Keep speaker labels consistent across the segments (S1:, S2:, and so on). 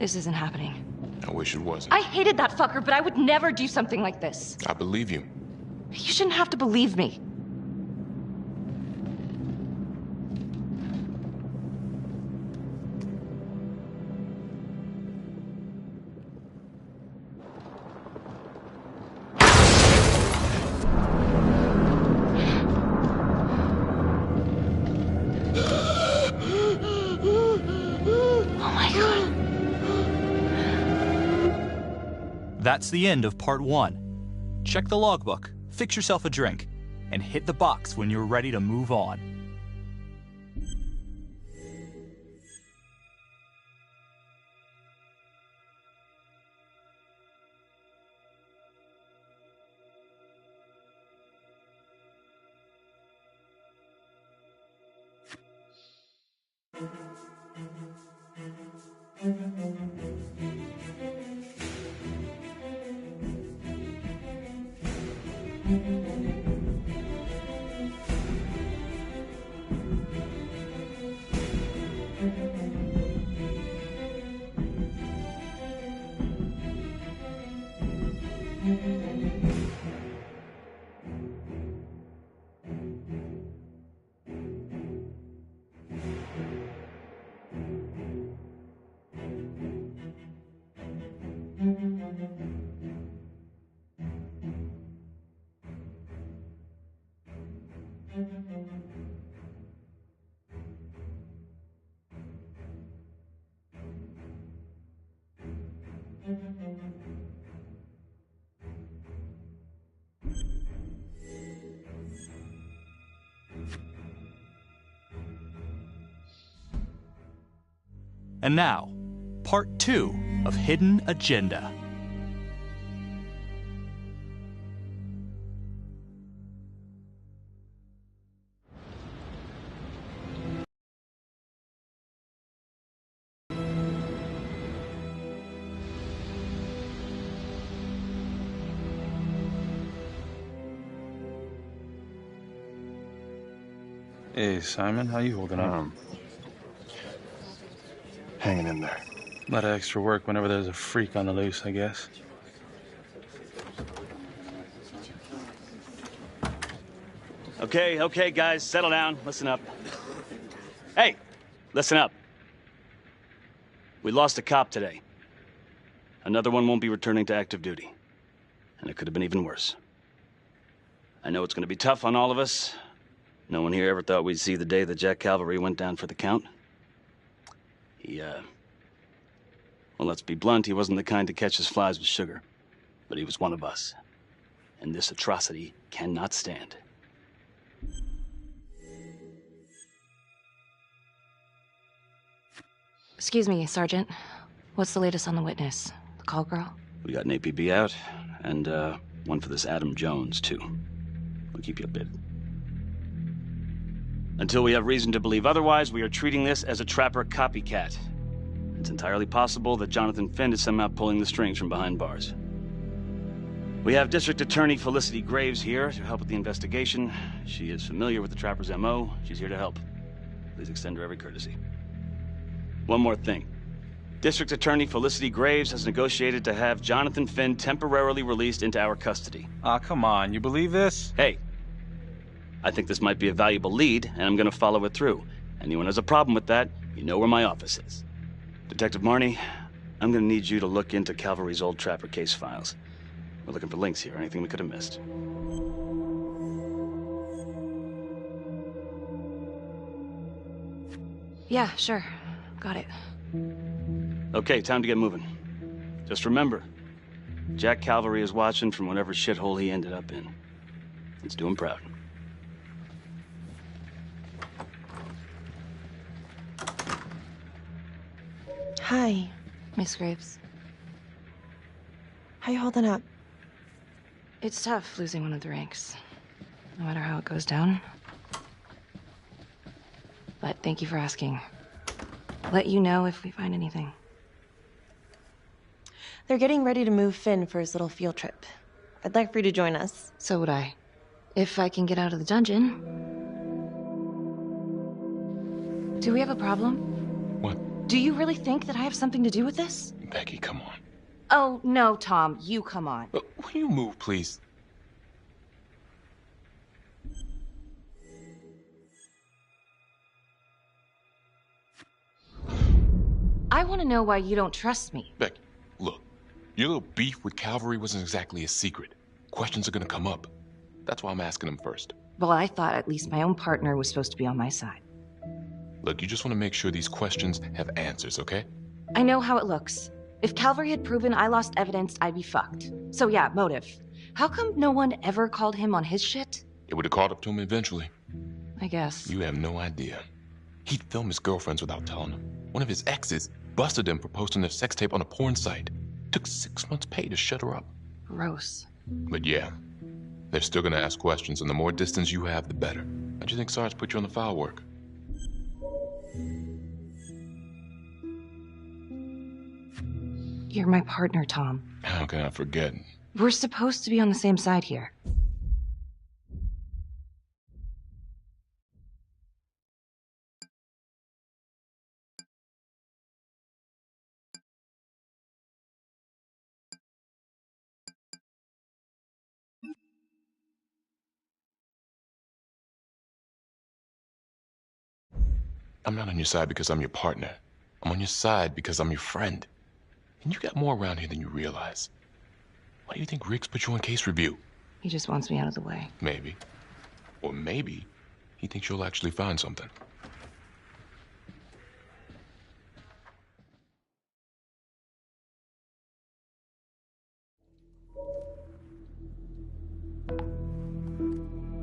S1: This isn't happening.
S2: I wish it wasn't.
S1: I hated that fucker, but I would never do something like this.
S2: I believe you.
S1: You shouldn't have to believe me.
S3: That's the end of part 1. Check the logbook, fix yourself a drink, and hit the box when you're ready to move on. And now, part 2 of Hidden Agenda.
S4: Hey, Simon, how you holding up?
S5: Hanging in there.
S4: A lot of extra work whenever there's a freak on the loose, I guess.
S6: Okay, guys, settle down. Listen up. Hey, listen up. We lost a cop today. Another one won't be returning to active duty. And it could have been even worse. I know it's going to be tough on all of us. No one here ever thought we'd see the day that Jack Calvary went down for the count. Well, let's be blunt, he wasn't the kind to catch his flies with sugar. But he was one of us. And this atrocity cannot stand.
S1: Excuse me, Sergeant. What's the latest on the witness? The call girl?
S6: We got an APB out, and one for this Adam Jones, too. We'll keep you updated. Until we have reason to believe otherwise, we are treating this as a trapper copycat. It's entirely possible that Jonathan Finn is somehow pulling the strings from behind bars. We have District Attorney Felicity Graves here to help with the investigation. She is familiar with the trapper's MO. She's here to help. Please extend her every courtesy. One more thing. District Attorney Felicity Graves has negotiated to have Jonathan Finn temporarily released into our custody.
S4: Ah, come on, you believe this?
S6: Hey, I think this might be a valuable lead, and I'm gonna follow it through. Anyone has a problem with that, you know where my office is. Detective Marney, I'm gonna need you to look into Calvary's old trapper case files. We're looking for links here, anything we could have missed.
S1: Yeah, sure. Got it.
S6: Okay, time to get moving. Just remember, Jack Calvary is watching from whatever shithole he ended up in. Let's do him proud.
S7: Hi,
S1: Miss Graves.
S7: how you holding up?
S1: It's tough losing one of the ranks, no matter how it goes down. But thank you for asking. Let you know if we find anything.
S7: They're getting ready to move Finn for his little field trip. I'd like for you to join us.
S1: So would I. If I can get out of the dungeon. Do we have a problem?
S2: What?
S1: Do you really think that I have something to do with this?
S2: Becky, come on.
S1: Oh, no, Tom. You come on.
S2: Will you move, please?
S1: I want to know why you don't trust me.
S2: Becky, look. Your little beef with Calvary wasn't exactly a secret. Questions are gonna come up. That's why I'm asking them first.
S1: Well, I thought at least my own partner was supposed to be on my side.
S2: Look, you just want to make sure these questions have answers, okay?
S1: I know how it looks. If Calvary had proven I lost evidence, I'd be fucked. So yeah, motive. How come no one ever called him on his shit?
S2: It would have caught up to him eventually.
S1: I guess.
S2: You have no idea. He'd film his girlfriends without telling them. One of his exes busted him for posting their sex tape on a porn site. Took 6 months' pay to shut her up.
S1: Gross.
S2: But yeah, they're still gonna ask questions, and the more distance you have, the better. How'd you think Sarge put you on the file work?
S1: You're my partner, Tom.
S2: How can I forget?
S1: We're supposed to be on the same side here.
S2: I'm not on your side because I'm your partner. I'm on your side because I'm your friend. And you got more around here than you realize. Why do you think Riggs put you on case review?
S1: He just wants me out of the way.
S2: Maybe. Or maybe he thinks you'll actually find something.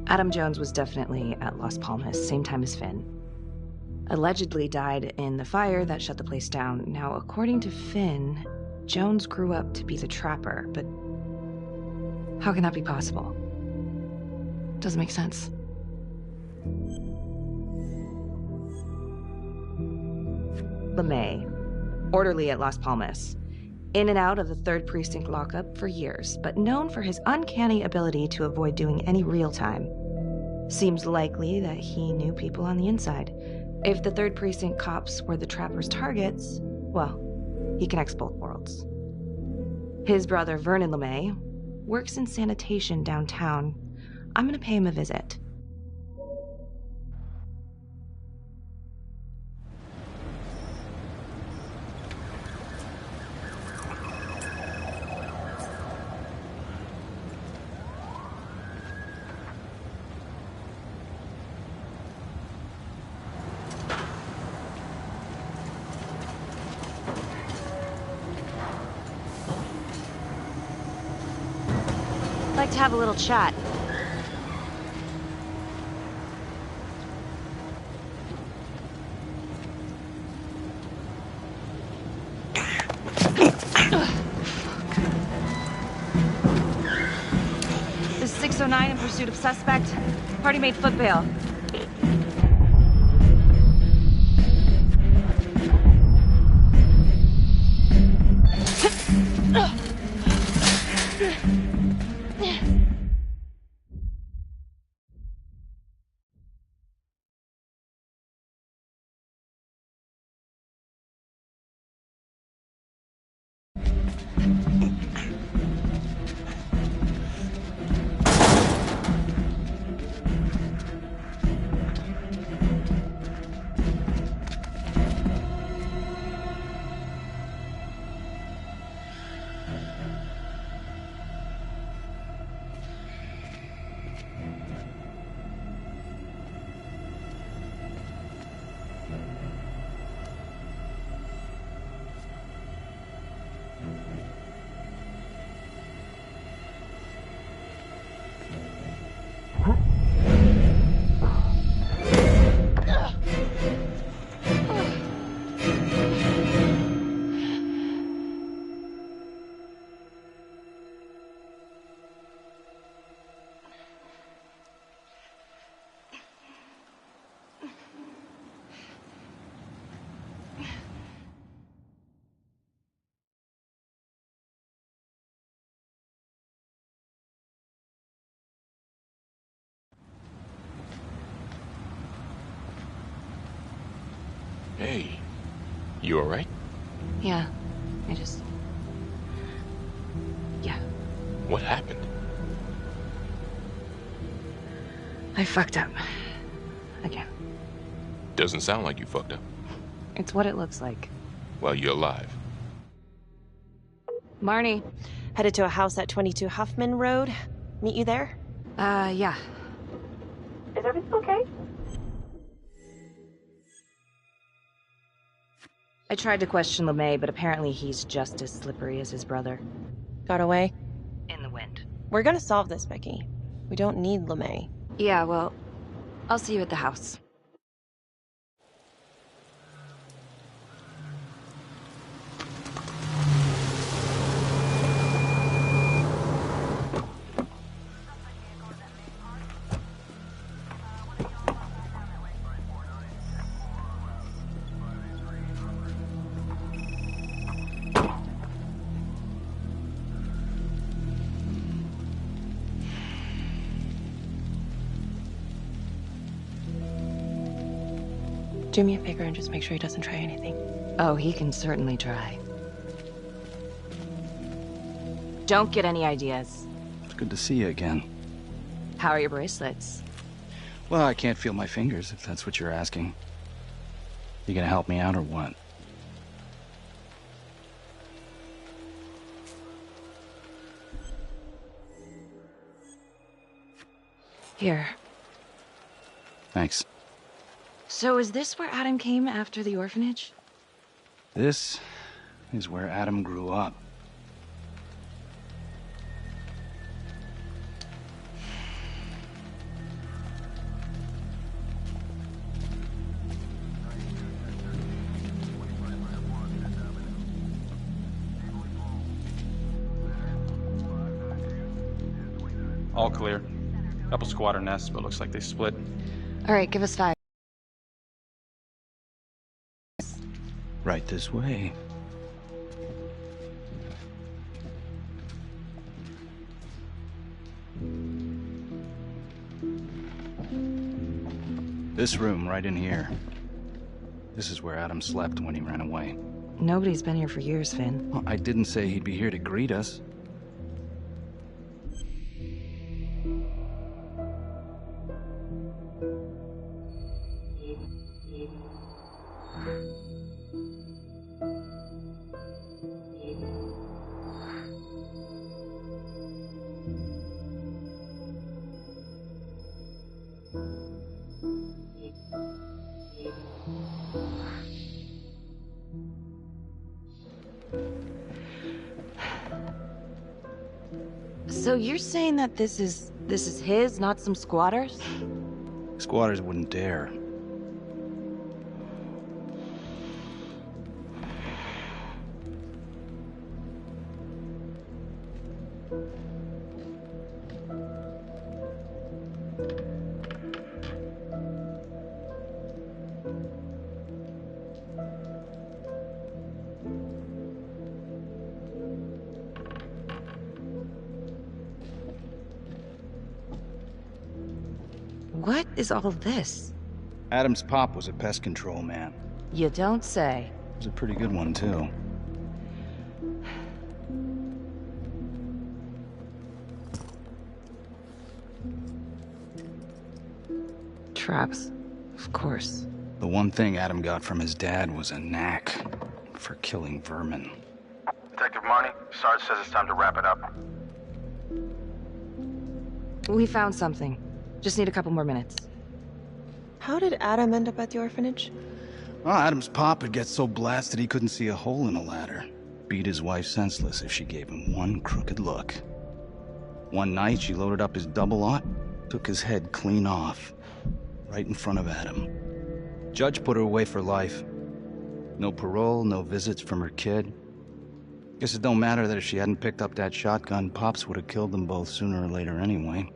S1: Adam Jones was definitely at Las Palmas, same time as Finn. Allegedly died in the fire that shut the place down. Now, according to Finn, Jones grew up to be the trapper, but how can that be possible? Doesn't make sense. LeMay, orderly at Las Palmas. In and out of the 3rd Precinct lockup for years, but known for his uncanny ability to avoid doing any real time. Seems likely that he knew people on the inside. If the 3rd Precinct cops were the trapper's targets, well, he connects both worlds. His brother, Vernon LeMay, works in sanitation downtown. I'm gonna pay him a visit. Like to have a little chat. This is 609 in pursuit of suspect. Party made foot bail.
S2: You alright?
S1: Yeah, I just... Yeah,
S2: What happened?
S1: I fucked up. Again.
S2: Doesn't sound like you fucked up.
S1: It's what it looks like.
S2: Well, you're alive.
S1: Marnie.
S7: Headed to a house at 22 Huffman Road. Meet you there?
S1: Yeah.
S7: Is everything okay?
S1: I tried to question LeMay, but apparently he's just as slippery as his brother.
S7: Got away?
S1: In the wind.
S7: We're gonna solve this, Becky. We don't need LeMay.
S1: Yeah, well, I'll see you at the house.
S7: Do me a favor and just make sure he doesn't try anything.
S1: Oh, he can certainly try. Don't get any ideas.
S5: It's good to see you again.
S1: How are your bracelets?
S5: Well, I can't feel my fingers, if that's what you're asking. You gonna help me out or what?
S1: Here.
S5: Thanks.
S1: So is this where Adam came after the orphanage?
S5: This is where Adam grew up.
S4: All clear. Couple squatter nests, but looks like they split.
S1: All right, give us 5.
S5: Right this way. This room right in here. This is where Adam slept when he ran away.
S1: Nobody's been here for years, Finn.
S5: Well, I didn't say he'd be here to greet us.
S1: So you're saying that this is his, not some squatters?
S5: Squatters wouldn't dare.
S1: What is all this?
S5: Adam's pop was a pest control man.
S1: You don't say.
S5: He was a pretty good one, too.
S1: Traps. Of course.
S5: The one thing Adam got from his dad was a knack for killing vermin.
S8: Detective Marnie, Sarge says it's time to wrap it up.
S1: We found something. Just need a couple more minutes.
S7: How did Adam end up at the orphanage?
S5: Well, Adam's pop would get so blasted he couldn't see a hole in a ladder. Beat his wife senseless if she gave him one crooked look. One night, she loaded up his double-aught, took his head clean off, right in front of Adam. Judge put her away for life. No parole, no visits from her kid. Guess it don't matter that if she hadn't picked up that shotgun, Pops would have killed them both sooner or later anyway.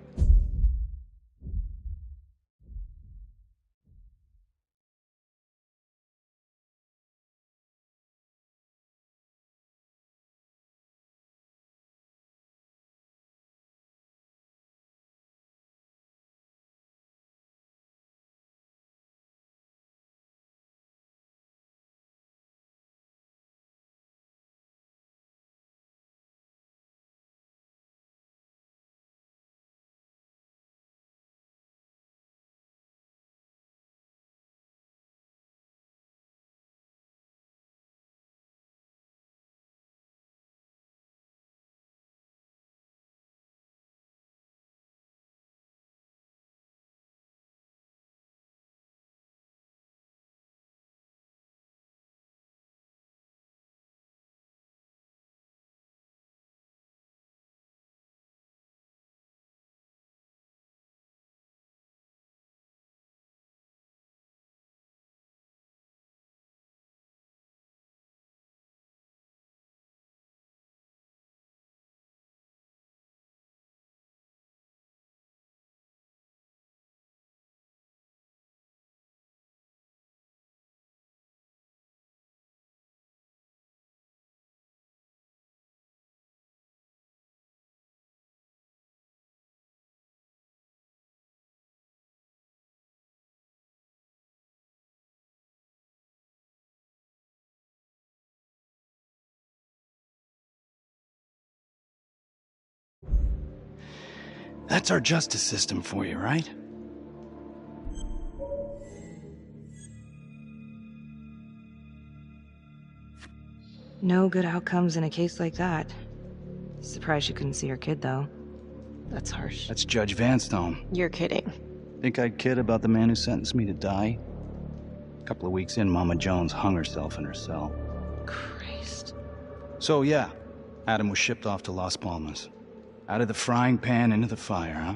S5: That's our justice system for you, right?
S1: No good outcomes in a case like that. Surprised she couldn't see her kid, though. That's harsh.
S5: That's Judge Vanstone.
S7: You're kidding.
S5: Think I'd kid about the man who sentenced me to die? A couple of weeks in, Mama Jones hung herself in her cell.
S1: Christ.
S5: So yeah, Adam was shipped off to Las Palmas. Out of the frying pan into the fire, huh?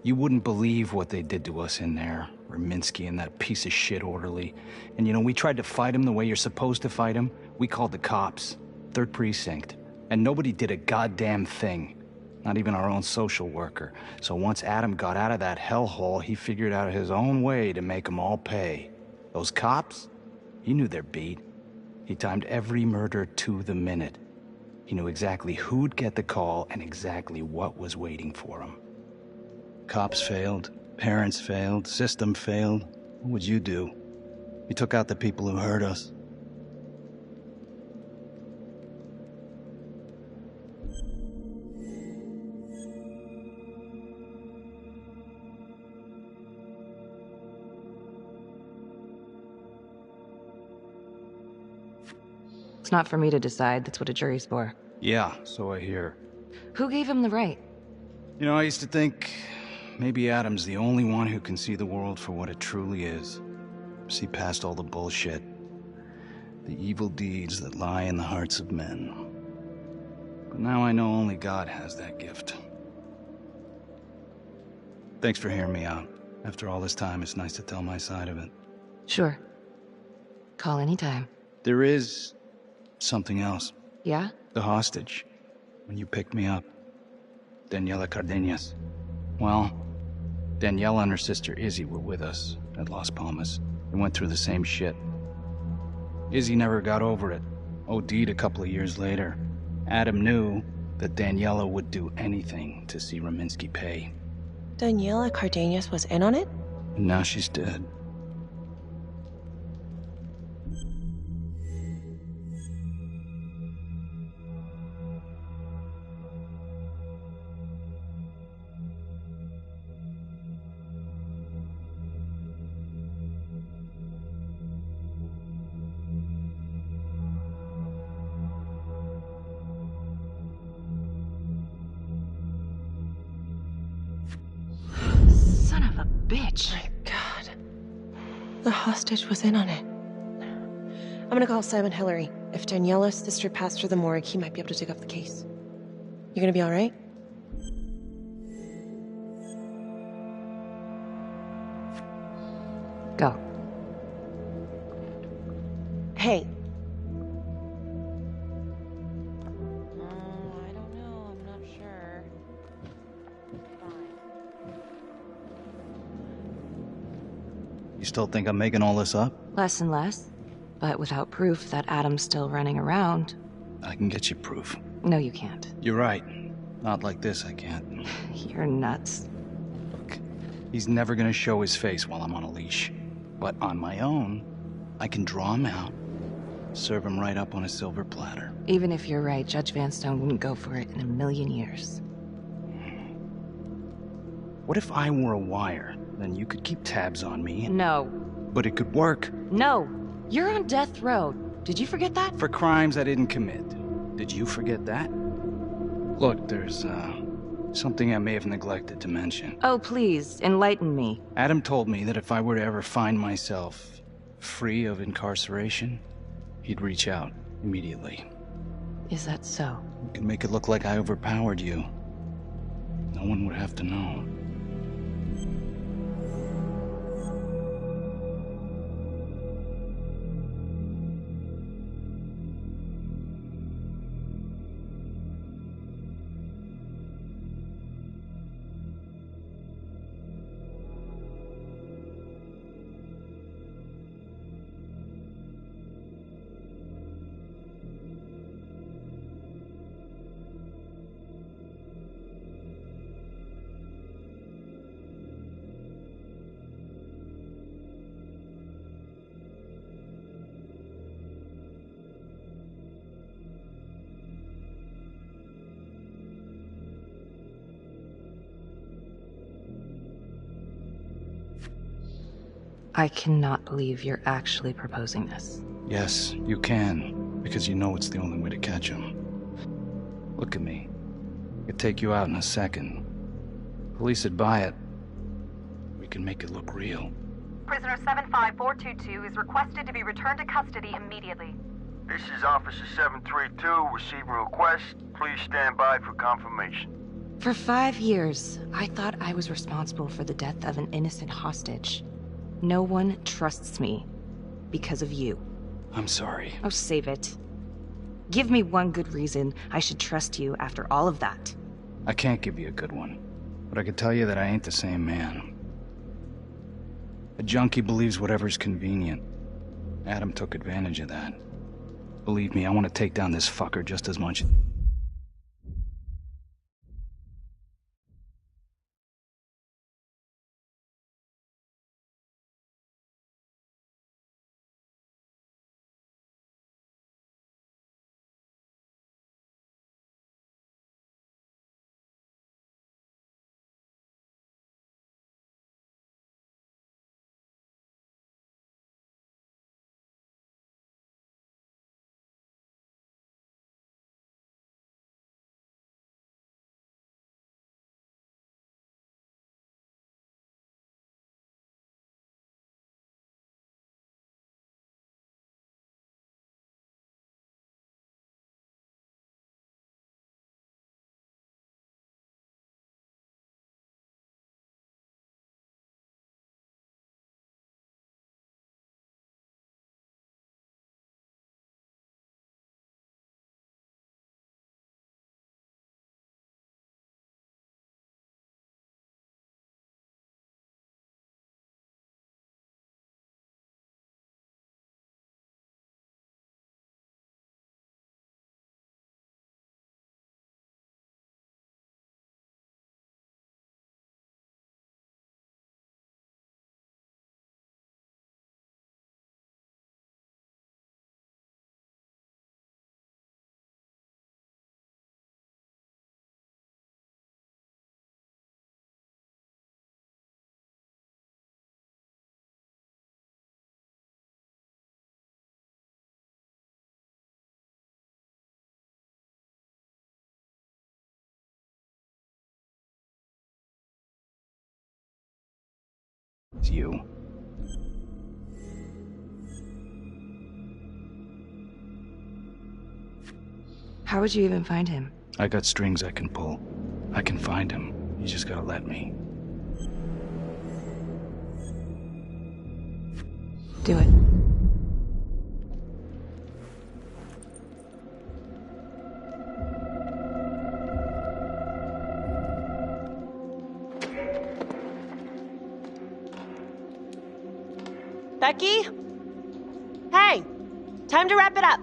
S5: You wouldn't believe what they did to us in there. Raminsky and that piece of shit orderly. And you know, we tried to fight him the way you're supposed to fight him. We called the cops. 3rd Precinct. And nobody did a goddamn thing. Not even our own social worker. So once Adam got out of that hellhole, he figured out his own way to make them all pay. Those cops? He knew their beat. He timed every murder to the minute. He knew exactly who'd get the call and exactly what was waiting for him. Cops failed, parents failed, system failed. What would you do? You took out the people who hurt us.
S1: It's not for me to decide. That's what a jury's for.
S5: Yeah, so I hear.
S1: Who gave him the right?
S5: You know, I used to think maybe Adam's the only one who can see the world for what it truly is. See past all the bullshit. The evil deeds that lie in the hearts of men. But now I know only God has that gift. Thanks for hearing me out. After all this time, it's nice to tell my side of it.
S1: Sure. Call anytime.
S5: There is something else.
S1: Yeah?
S5: The hostage. When you picked me up. Daniela Cardenas. Well, Daniela and her sister Izzy were with us at Las Palmas. We went through the same shit. Izzy never got over it. OD'd a couple of years later. Adam knew that Daniela would do anything to see Raminsky pay.
S7: Daniela Cardenas was in on it?
S5: And now she's dead.
S1: Son of a bitch.
S7: My God. The hostage was in on it. I'm gonna call Simon Hillary. If Daniela's sister passed through the morgue, he might be able to dig up the case. You gonna be alright?
S1: Go.
S7: Hey. I don't know. I'm not sure.
S5: You still think I'm making all this up?
S1: Less and less. But without proof that Adam's still running around.
S5: I can get you proof.
S1: No, you can't.
S5: You're right. Not like this, I can't.
S1: You're nuts.
S5: Look, he's never gonna show his face while I'm on a leash. But on my own, I can draw him out, serve him right up on a silver platter.
S1: Even if you're right, Judge Vanstone wouldn't go for it in a million years.
S5: What if I were a wire? Then you could keep tabs on me.
S1: No.
S5: But it could work.
S1: No. You're on death row. Did you forget that?
S5: For crimes I didn't commit. Did you forget that? Look, there's, something I may have neglected to mention.
S1: Oh, please, enlighten me.
S5: Adam told me that if I were to ever find myself free of incarceration, he'd reach out immediately.
S1: Is that so?
S5: You could make it look like I overpowered you. No one would have to know.
S1: I cannot believe you're actually proposing this.
S5: Yes, you can, because you know it's the only way to catch him. Look at me. I could take you out in a second. Police would buy it. We can make it look real.
S9: Prisoner 75422 is requested to be returned to custody immediately.
S8: This is Officer 732 receiving request. Please stand by for confirmation.
S1: For 5 years, I thought I was responsible for the death of an innocent hostage. No one trusts me because of you.
S5: I'm sorry.
S1: Oh, save it. Give me one good reason I should trust you after all of that.
S5: I can't give you a good one, but I can tell you that I ain't the same man. A junkie believes whatever's convenient. Adam took advantage of that. Believe me, I want to take down this fucker just as much. It's you.
S1: How would you even find him?
S5: I got strings I can pull. I can find him. You just gotta let me.
S1: Do it.
S7: Becky? Hey! Time to wrap it up.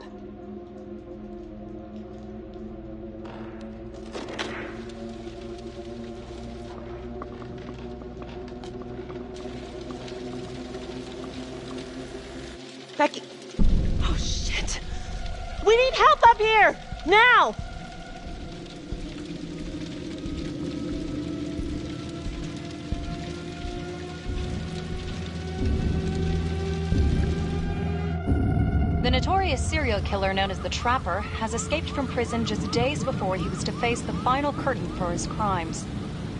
S7: Becky. Oh, shit. We need help up here! Now!
S9: The notorious serial killer known as the Trapper has escaped from prison just days before he was to face the final curtain for his crimes.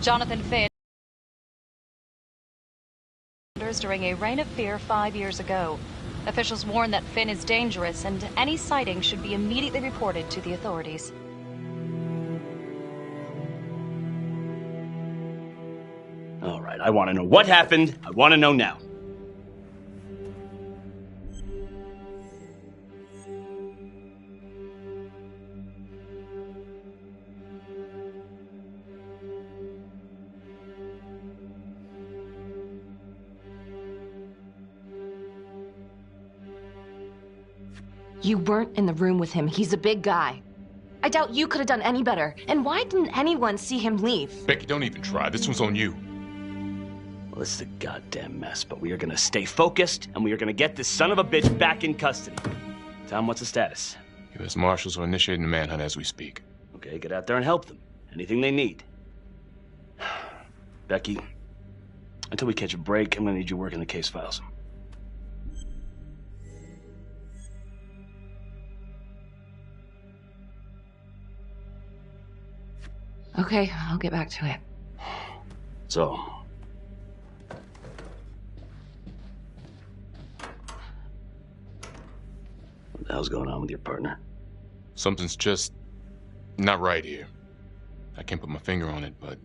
S9: Jonathan Finn during a reign of fear 5 years ago. Officials warn that Finn is dangerous and any sighting should be immediately reported to the authorities.
S6: All right, I want to know what happened. I want to know now.
S1: You weren't in the room with him. He's a big guy. I doubt you could have done any better. And why didn't anyone see him leave?
S2: Becky, don't even try. This one's on you.
S6: Well, this is a goddamn mess, but we are gonna stay focused, and we are gonna get this son of a bitch back in custody. Tom, what's the status?
S2: U.S. Marshals are initiating the manhunt as we speak.
S6: Okay, get out there and help them. Anything they need. Becky, until we catch a break, I'm gonna need you working the case files.
S1: Okay, I'll get back to it.
S6: So, what the hell's going on with your partner?
S2: Something's just not right here. I can't put my finger on it, but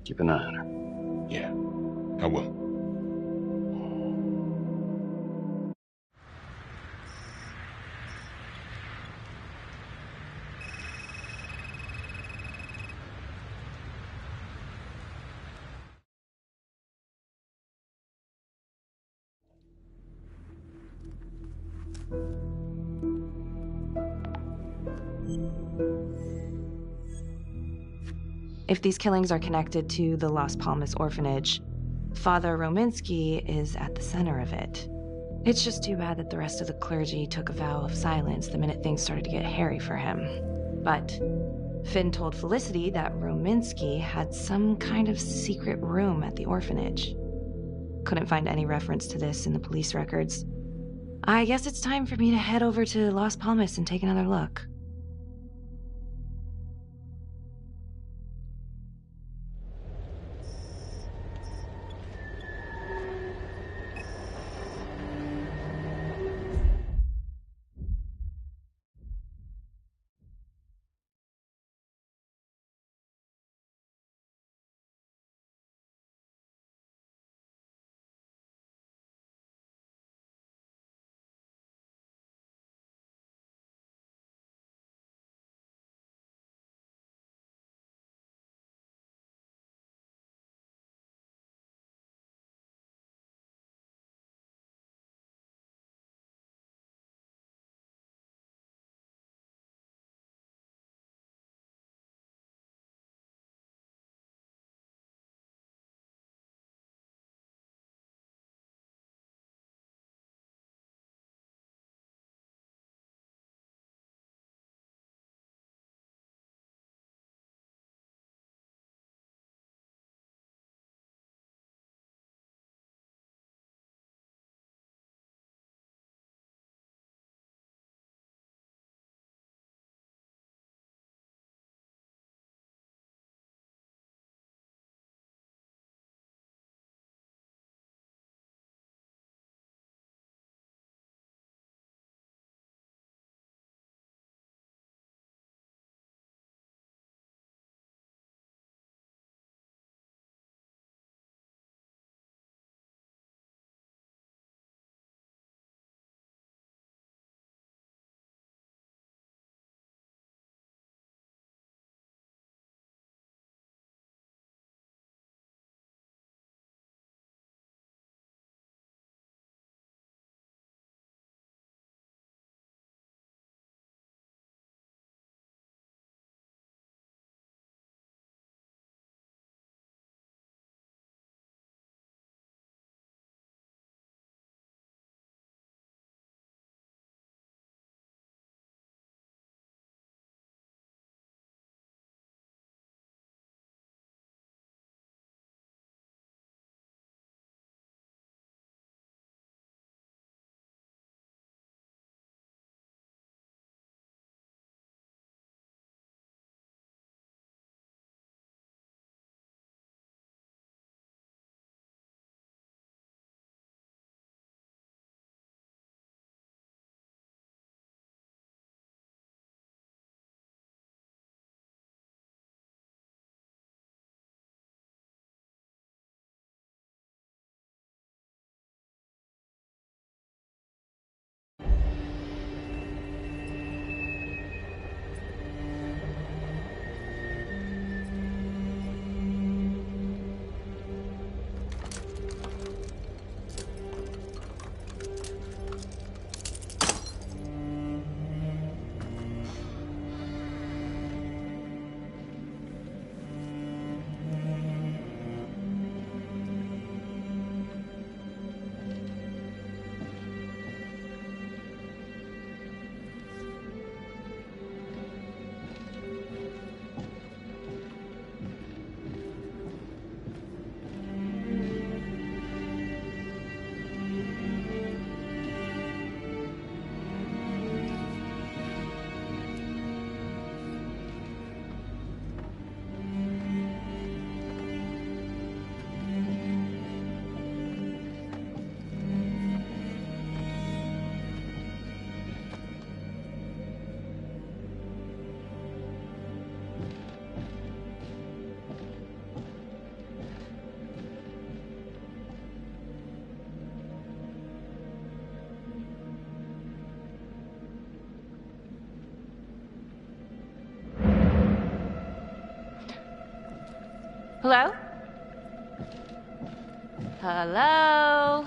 S6: Keep an eye on her.
S2: yeah, I will.
S1: If these killings are connected to the Las Palmas orphanage, Father Rominsky is at the center of it. It's just too bad that the rest of the clergy took a vow of silence the minute things started to get hairy for him. But Finn told Felicity that Rominsky had some kind of secret room at the orphanage. Couldn't find any reference to this in the police records. I guess it's time for me to head over to Las Palmas and take another look. Hello? Hello?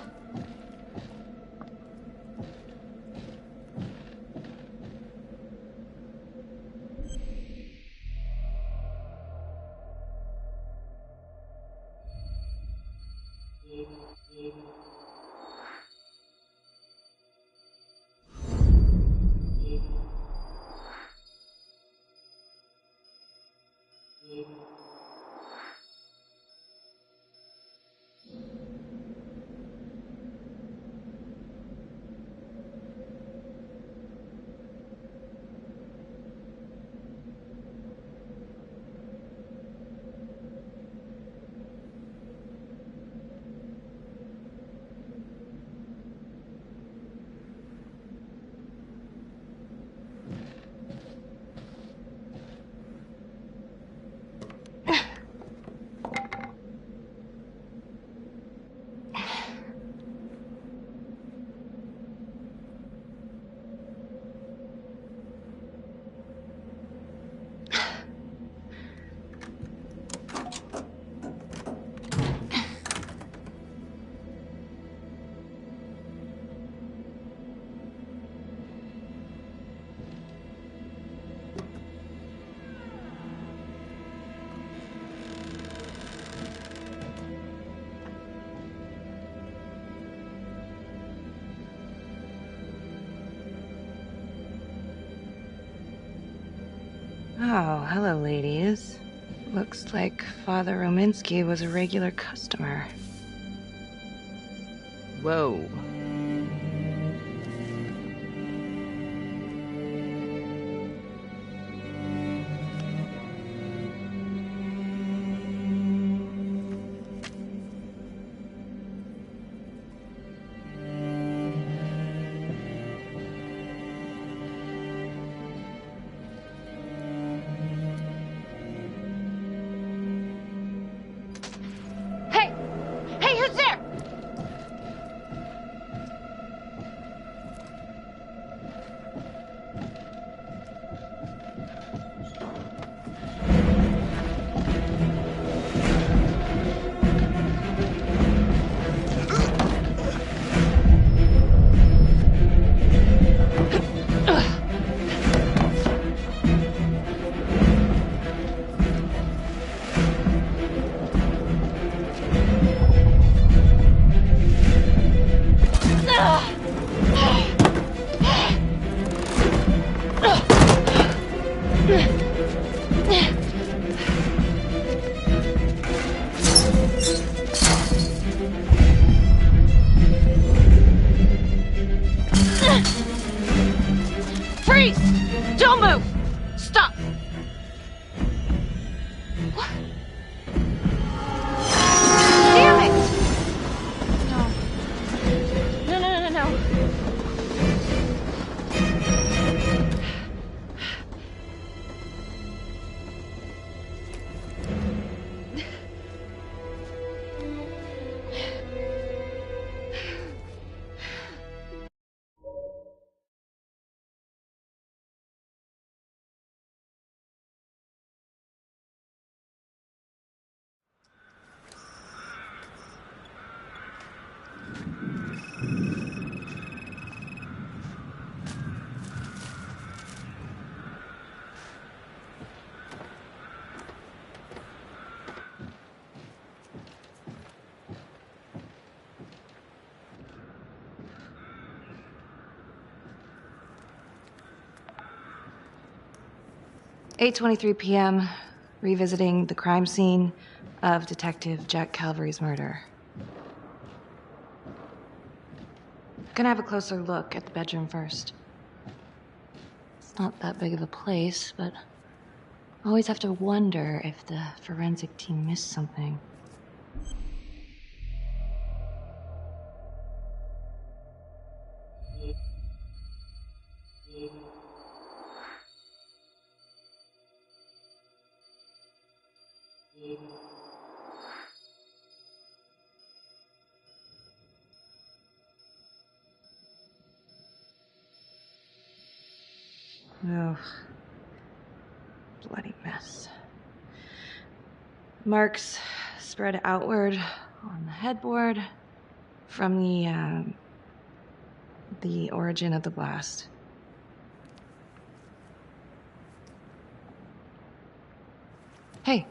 S1: Oh, hello, ladies. Looks like Father Rominsky was a regular customer.
S10: Whoa.
S1: Hey! Hey, who's there? Freeze! Don't move! Stop! What? Damn it! No. No. "8:23 p.m., revisiting the crime scene of Detective Jack Calvary's murder. Gonna have a closer look at the bedroom first. It's not that big of a place, but always have to wonder if the forensic team missed something. Ugh. Bloody mess. Marks spread outward on the headboard from the origin of the blast. Hey.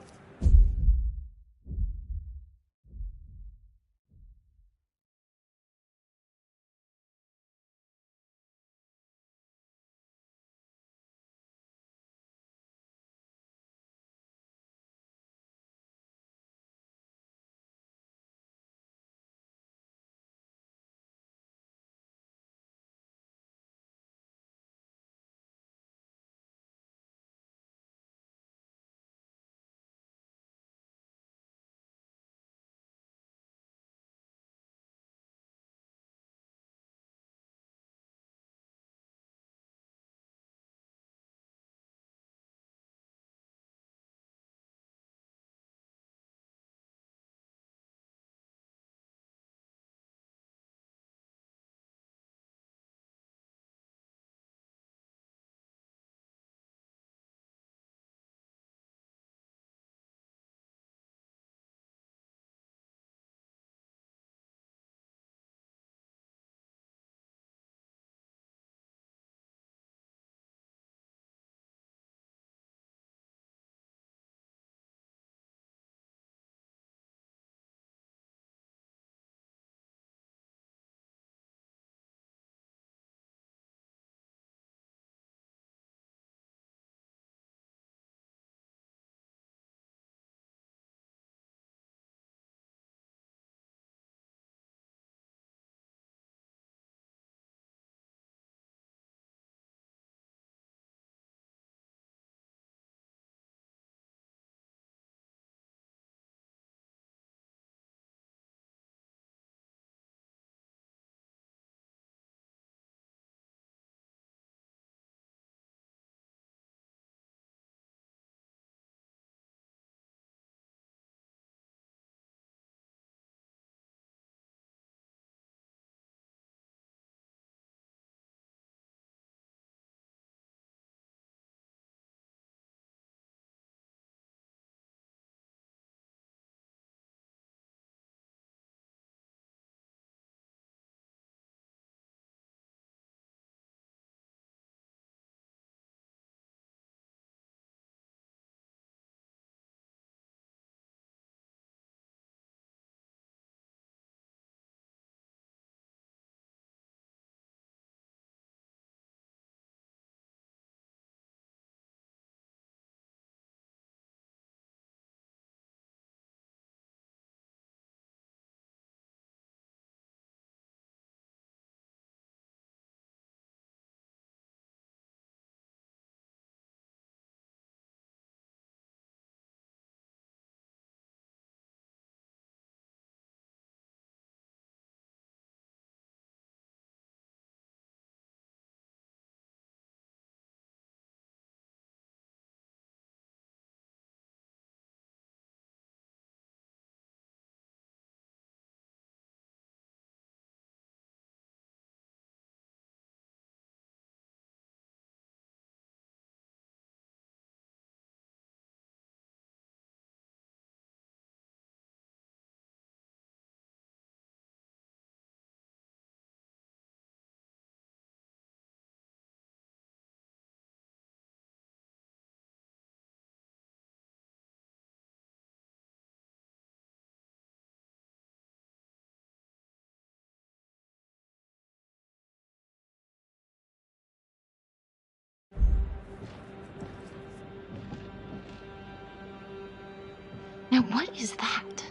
S1: Now what is that?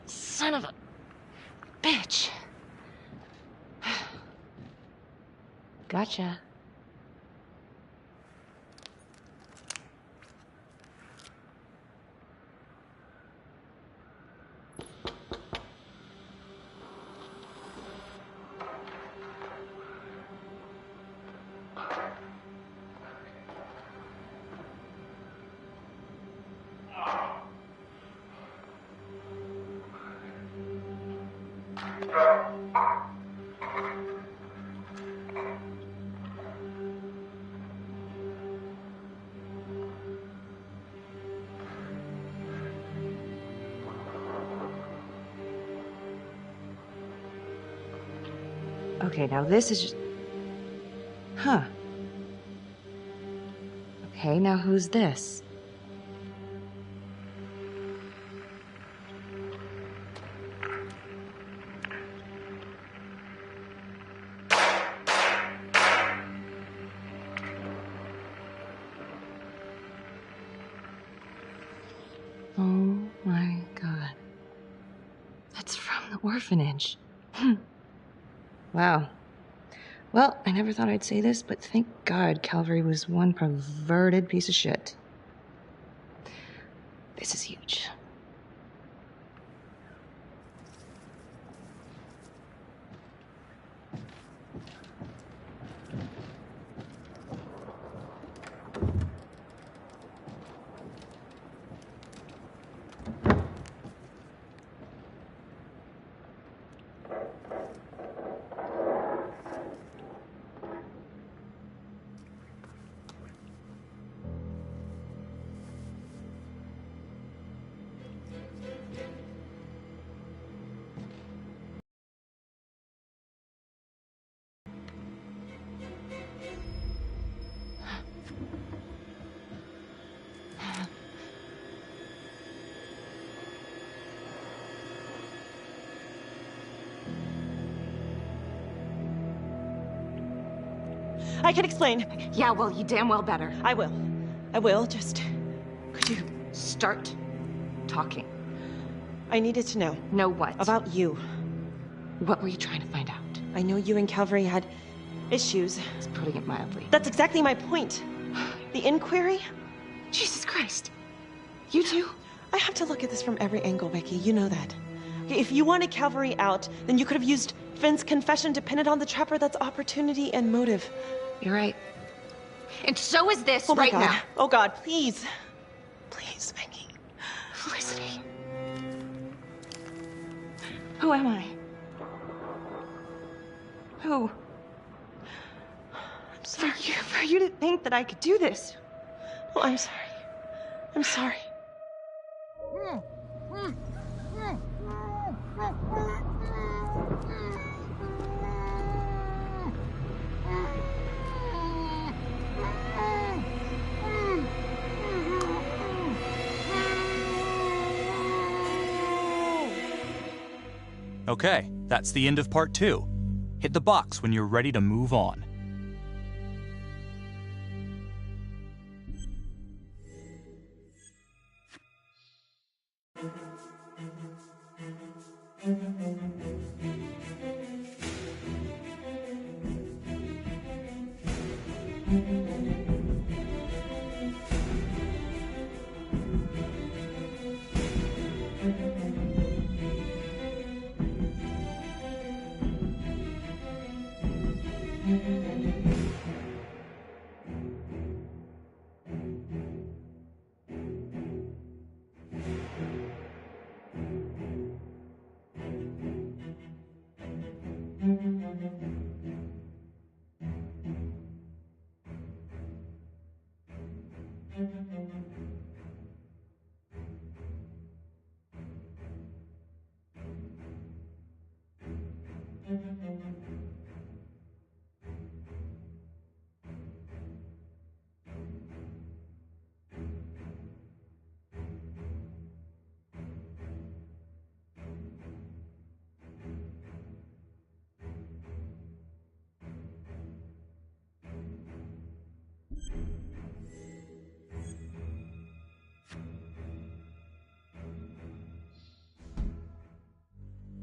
S1: Son of a bitch. Gotcha. Okay, now this is just... Huh. Okay, now who's this? Oh my god. That's from the orphanage. Wow. Well, I never thought I'd say this, but thank God Calvary was one perverted piece of shit. This is huge.
S7: I can explain.
S1: Yeah, well, you damn well better.
S7: I will. I will, just...
S1: Could you start talking?
S7: I needed to know.
S1: Know what?
S7: About you.
S1: What were you trying to find out?
S7: I know you and Calvary had issues.
S1: It's putting it mildly.
S7: That's exactly my point. The inquiry?
S1: Jesus Christ. You too?
S7: I have to look at this from every angle, Becky. You know that. Okay, if you wanted Calvary out, then you could have used Finn's confession to pin it on the Trapper. That's opportunity and motive.
S1: You're right. And so is this
S7: Oh my
S1: right
S7: God.
S1: now.
S7: Oh God, please. Please, Becky.
S1: Felicity. Who am I? Who?
S7: I'm sorry.
S1: For you to think that I could do this.
S7: Oh, I'm sorry. I'm sorry.
S3: Okay, that's the end of part 2. Hit the box when you're ready to move on.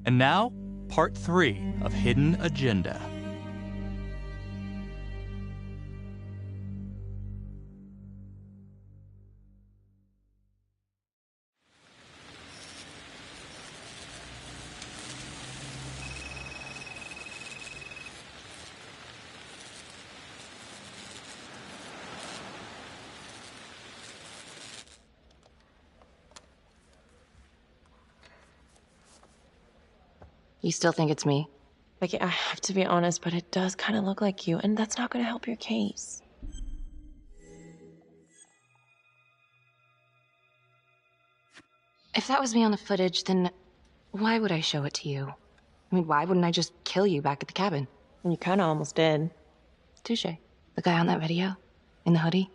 S3: And now, part 3 of Hidden Agenda.
S1: You still think it's me?
S7: Becky, I have to be honest, but it does kind of look like you, and that's not going to help your case.
S1: If that was me on the footage, then why would I show it to you? I mean, why wouldn't I just kill you back at the cabin?
S7: You kinda almost did.
S1: Touche. The guy on that video? In the hoodie?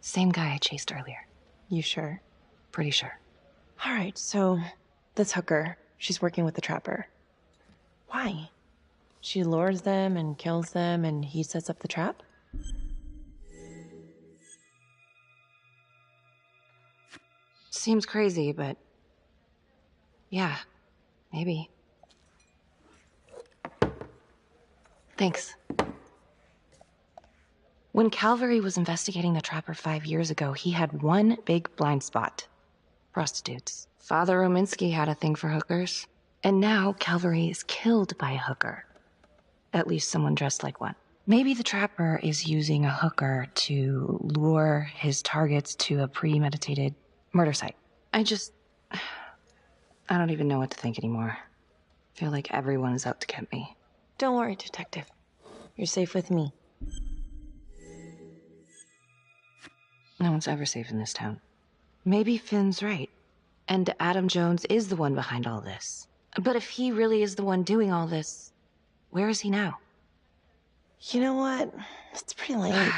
S1: Same guy I chased earlier.
S7: You sure?
S1: Pretty sure.
S7: Alright, so this hooker, she's working with the trapper. Why? She lures them and kills them and he sets up the trap?
S1: Seems crazy, but... yeah, maybe. Thanks. When Calvary was investigating the Trapper 5 years ago, he had one big blind spot. Prostitutes. Father Rominsky had a thing for hookers. And now Calvary is killed by a hooker. At least someone dressed like one. Maybe the Trapper is using a hooker to lure his targets to a premeditated murder site. I don't even know what to think anymore. I feel like everyone is out to get me.
S7: Don't worry, Detective. You're safe with me.
S1: No one's ever safe in this town. Maybe Finn's right. And Adam Jones is the one behind all this. But if he really is the one doing all this, where is he now?
S7: You know what? It's pretty late.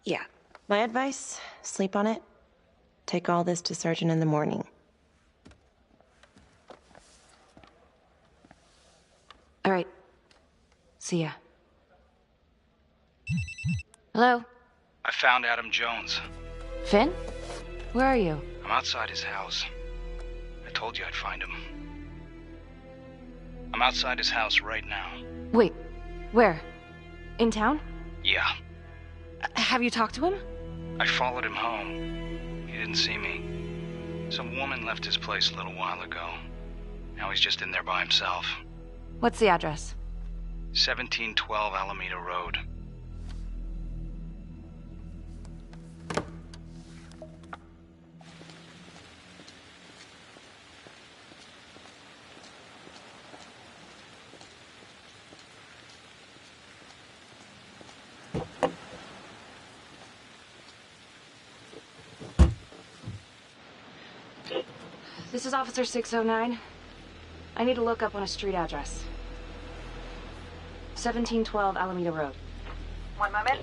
S1: Yeah.
S7: My advice, sleep on it. Take all this to Sergeant in the morning.
S1: All right. See ya. Hello?
S5: I found Adam Jones.
S1: Finn? Where are you?
S5: I'm outside his house. I told you I'd find him. I'm outside his house right now.
S1: Wait, where? In town?
S5: Yeah.
S1: Have you talked to him?
S5: I followed him home. He didn't see me. Some woman left his place a little while ago. Now he's just in there by himself.
S1: What's the address?
S5: 1712 Alameda Road.
S1: This is Officer 609. I need to look up on a street address. 1712 Alameda Road.
S10: One moment.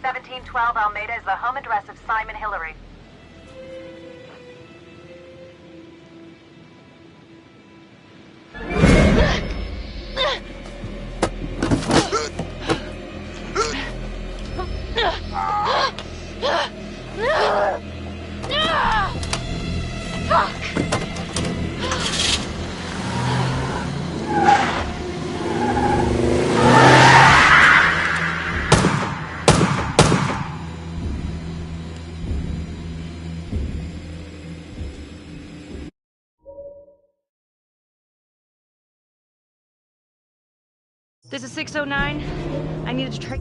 S10: 1712 Alameda is the home address of Simon Hillary.
S1: This is 609. I needed to track...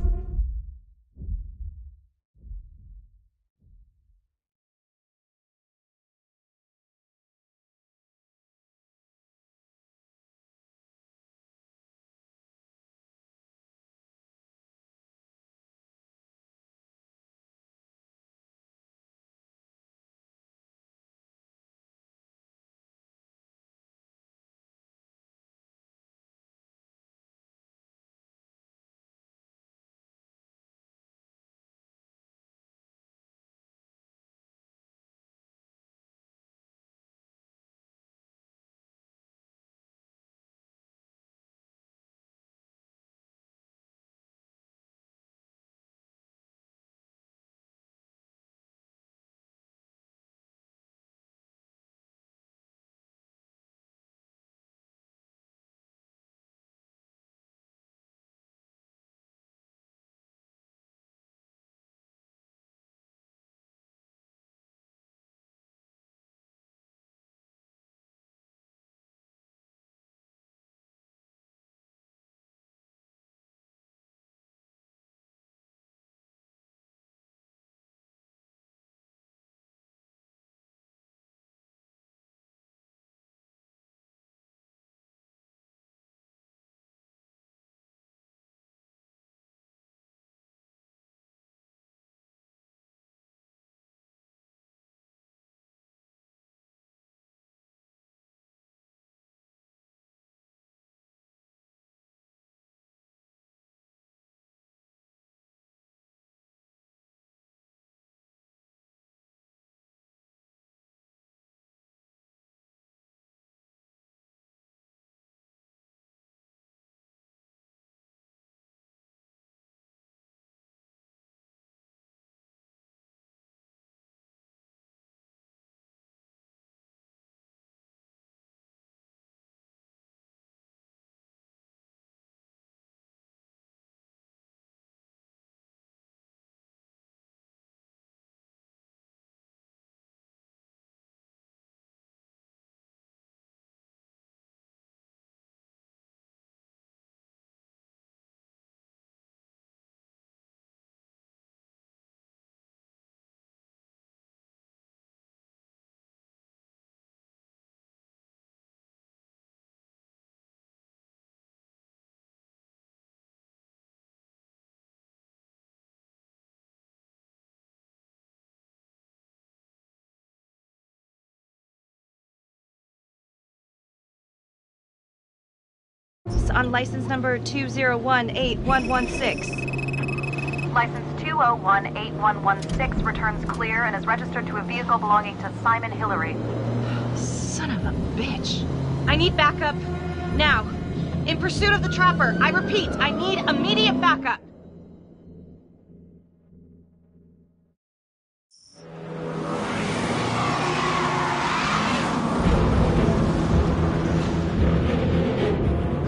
S1: It's on license number 2018116.
S10: License 2018116 returns clear and is registered to a vehicle belonging to Simon Hillary.
S1: Son of a bitch. I need backup. Now. In pursuit of the Trapper. I repeat, I need immediate backup.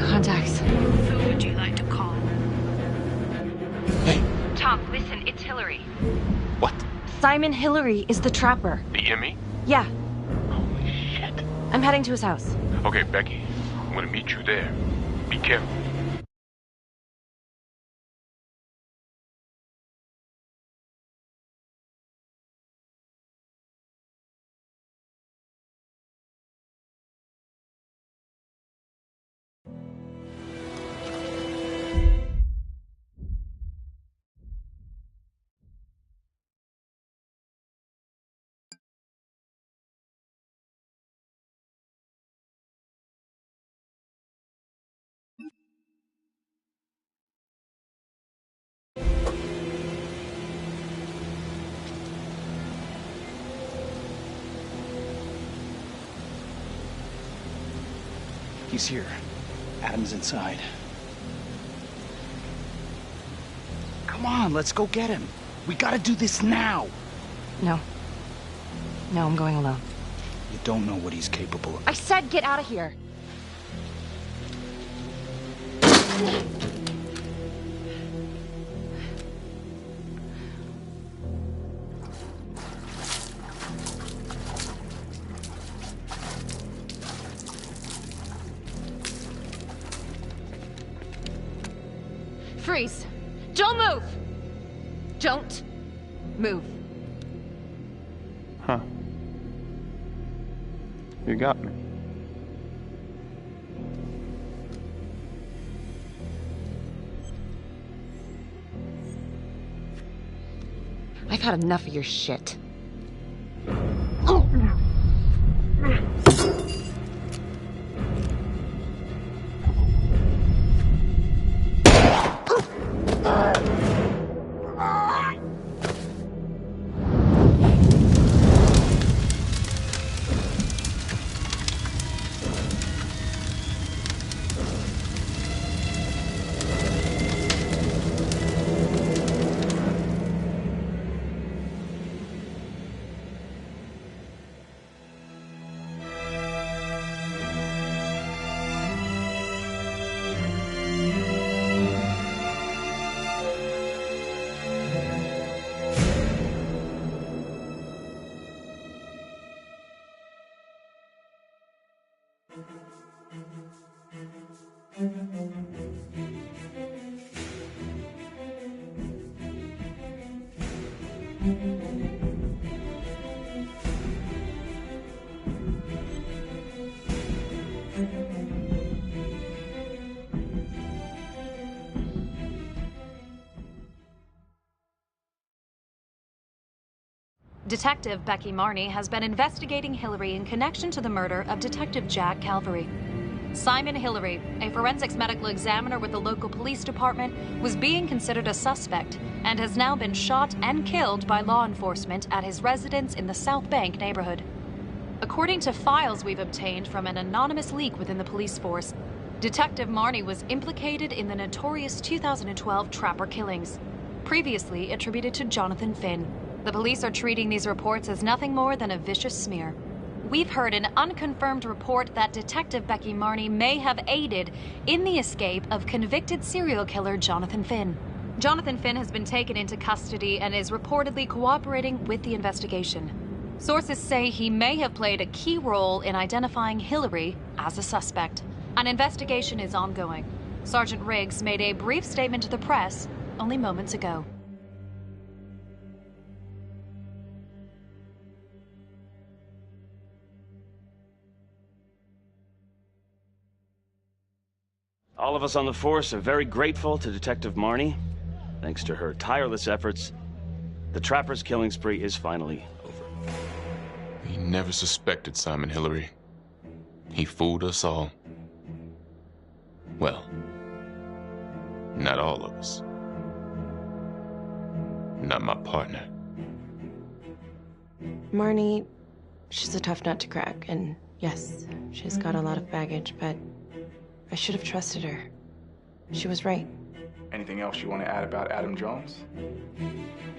S1: Contacts.
S11: Who would you like to call?
S2: Hey.
S11: Tom, listen, it's Hillary.
S2: What?
S1: Simon Hillary is the Trapper.
S2: The Emmy?
S1: Yeah.
S2: Holy shit.
S1: I'm heading to his house.
S2: Okay, Becky. I'm gonna meet you there. Be careful.
S5: He's here. Adam's inside. Come on, let's go get him. We gotta do this now.
S1: No. No, I'm going alone.
S5: You don't know what he's capable of.
S1: I said get out of here. Freeze! Don't move! Don't move.
S4: Huh. You got me.
S1: I've had enough of your shit.
S9: Detective Becky Marnie has been investigating Hillary in connection to the murder of Detective Jack Calvary. Simon Hillary, a forensics medical examiner with the local police department, was being considered a suspect and has now been shot and killed by law enforcement at his residence in the South Bank neighborhood. According to files we've obtained from an anonymous leak within the police force, Detective Marnie was implicated in the notorious 2012 Trapper killings, previously attributed to Jonathan Finn. The police are treating these reports as nothing more than a vicious smear. We've heard an unconfirmed report that Detective Becky Marnie may have aided in the escape of convicted serial killer Jonathan Finn. Jonathan Finn has been taken into custody and is reportedly cooperating with the investigation. Sources say he may have played a key role in identifying Hillary as a suspect. An investigation is ongoing. Sergeant Riggs made a brief statement to the press only moments ago.
S6: All of us on the force are very grateful to Detective Marnie. Thanks to her tireless efforts, the Trapper's killing spree is finally over.
S2: We never suspected Simon Hillary. He fooled us all. Well, not all of us. Not my partner.
S7: Marnie, she's a tough nut to crack, and yes, she's got a lot of baggage, but I should have trusted her. She was right.
S12: Anything else you want to add about Adam Jones?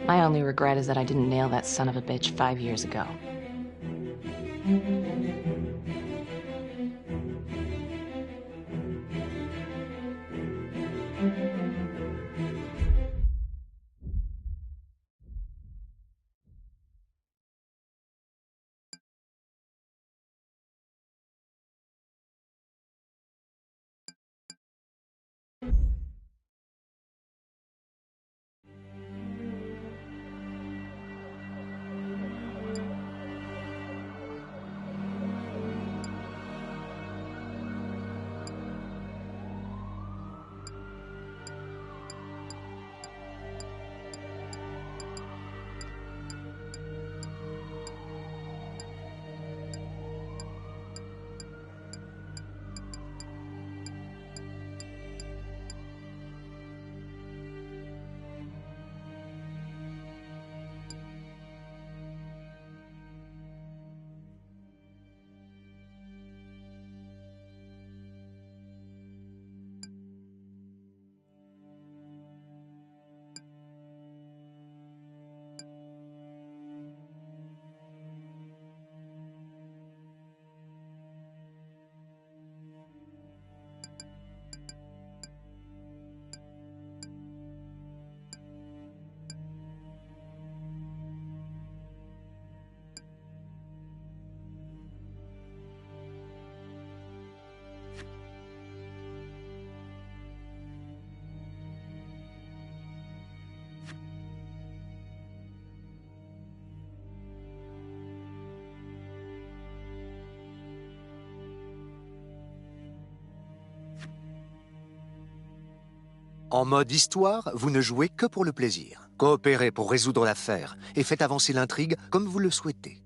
S1: My only regret is that I didn't nail that son of a bitch 5 years ago.
S13: En mode histoire, vous ne jouez que pour le plaisir. Coopérez pour résoudre l'affaire et faites avancer l'intrigue comme vous le souhaitez.